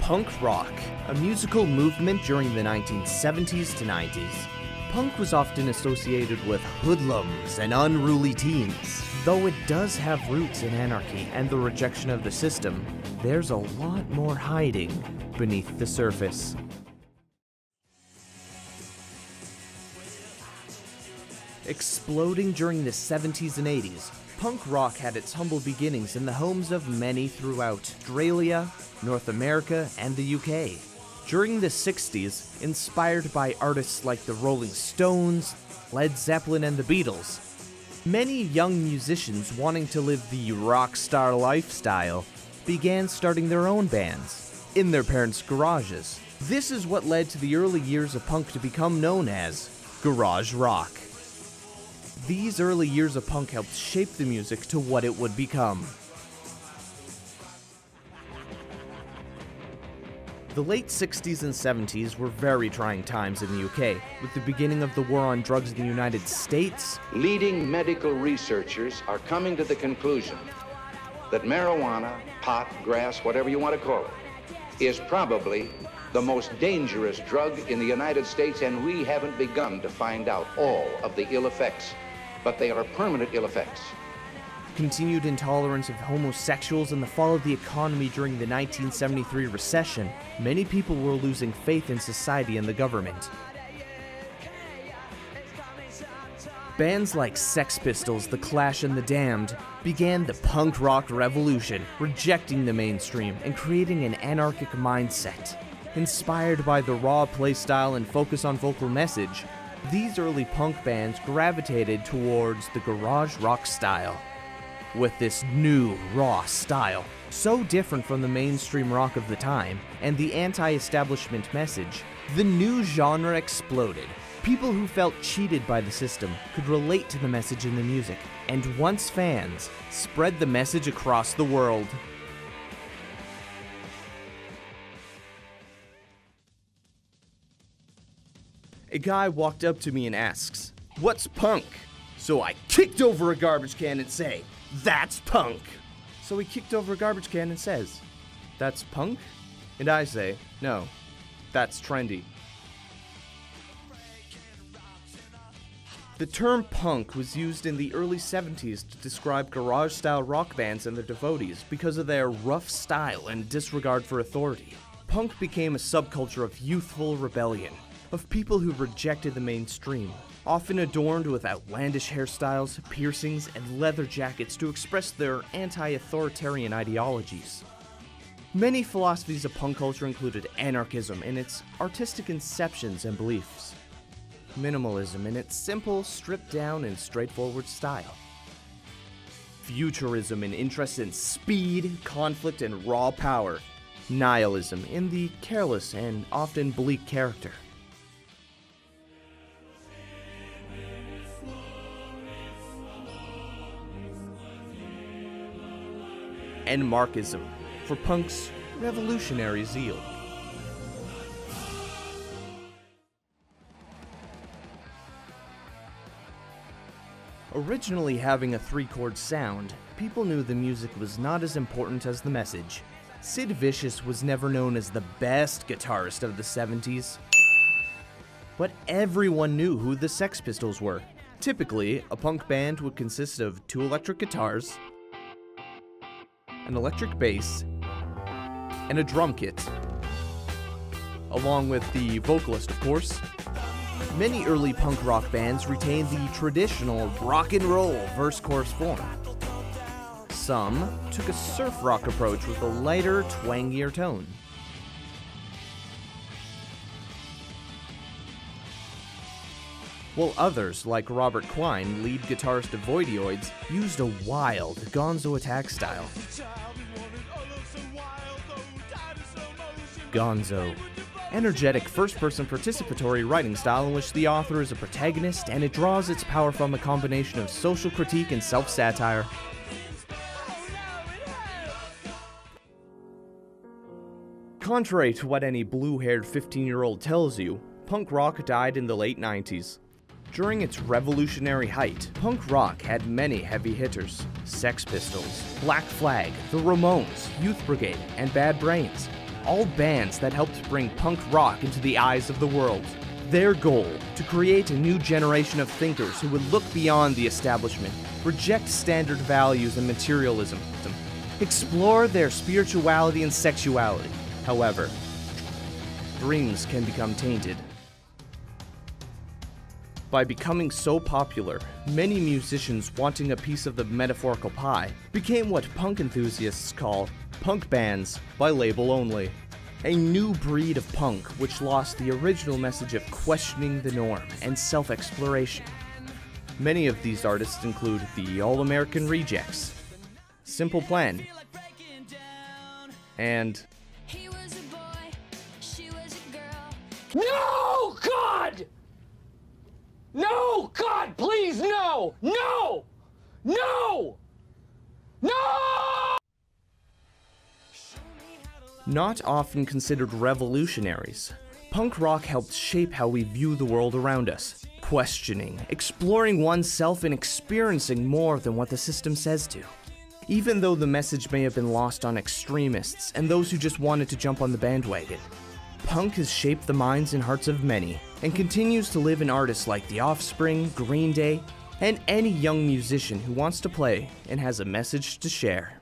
Punk rock, a musical movement during the 1970s to 90s. Punk was often associated with hoodlums and unruly teens. Though it does have roots in anarchy and the rejection of the system, there's a lot more hiding beneath the surface. Exploding during the 70s and 80s, punk rock had its humble beginnings in the homes of many throughout Australia, North America, and the UK. During the 60s, inspired by artists like the Rolling Stones, Led Zeppelin, and the Beatles, many young musicians wanting to live the rock star lifestyle began starting their own bands in their parents' garages. This is what led to the early years of punk to become known as garage rock. These early years of punk helped shape the music to what it would become. The late 60s and 70s were very trying times in the UK, with the beginning of the war on drugs in the United States. Leading medical researchers are coming to the conclusion that marijuana, pot, grass, whatever you want to call it, is probably the most dangerous drug in the United States, and we haven't begun to find out all of the ill effects, but they are permanent ill effects. Continued intolerance of homosexuals and the fall of the economy during the 1973 recession, many people were losing faith in society and the government. Bands like Sex Pistols, The Clash, and The Damned began the punk rock revolution, rejecting the mainstream and creating an anarchic mindset. Inspired by the raw playstyle and focus on vocal message, these early punk bands gravitated towards the garage rock style. With this new, raw style, so different from the mainstream rock of the time, and the anti-establishment message, the new genre exploded. People who felt cheated by the system could relate to the message in the music, and once fans, spread the message across the world. A guy walked up to me and asks, "What's punk?" So I kicked over a garbage can and say, "That's punk." So he kicked over a garbage can and says, "That's punk?" And I say, "No, that's trendy." The term punk was used in the early 70s to describe garage-style rock bands and their devotees because of their rough style and disregard for authority. Punk became a subculture of youthful rebellion, of people who rejected the mainstream, often adorned with outlandish hairstyles, piercings, and leather jackets to express their anti-authoritarian ideologies. Many philosophies of punk culture included anarchism in its artistic conceptions and beliefs, minimalism in its simple, stripped-down, and straightforward style, futurism in interest in speed, conflict, and raw power, nihilism in the careless and often bleak character. And Marxism, for punk's revolutionary zeal. Originally having a 3-chord sound, people knew the music was not as important as the message. Sid Vicious was never known as the best guitarist of the 70s, but everyone knew who the Sex Pistols were. Typically, a punk band would consist of 2 electric guitars, an electric bass, and a drum kit, along with the vocalist, of course. Many early punk rock bands retained the traditional rock and roll verse-chorus form. Some took a surf rock approach with a lighter, twangier tone. While others, like Robert Quine, lead guitarist of Voidioids, used a wild gonzo attack style. Gonzo. Energetic first-person participatory writing style in which the author is a protagonist and it draws its power from a combination of social critique and self-satire. Contrary to what any blue-haired 15-year-old tells you, punk rock died in the late 90s. During its revolutionary height, punk rock had many heavy hitters: Sex Pistols, Black Flag, the Ramones, Youth Brigade, and Bad Brains. all bands that helped bring punk rock into the eyes of the world. Their goal, to create a new generation of thinkers who would look beyond the establishment, reject standard values and materialism, explore their spirituality and sexuality. However, dreams can become tainted. By becoming so popular, many musicians wanting a piece of the metaphorical pie became what punk enthusiasts call punk bands by label only. A new breed of punk which lost the original message of questioning the norm and self-exploration. Many of these artists include the All-American Rejects, Simple Plan, and No, God! No, God, please, no! No! No! No! Not often considered revolutionaries, punk rock helped shape how we view the world around us, questioning, exploring oneself, and experiencing more than what the system says to. Even though the message may have been lost on extremists and those who just wanted to jump on the bandwagon, punk has shaped the minds and hearts of many, and continues to live in artists like The Offspring, Green Day, and any young musician who wants to play and has a message to share.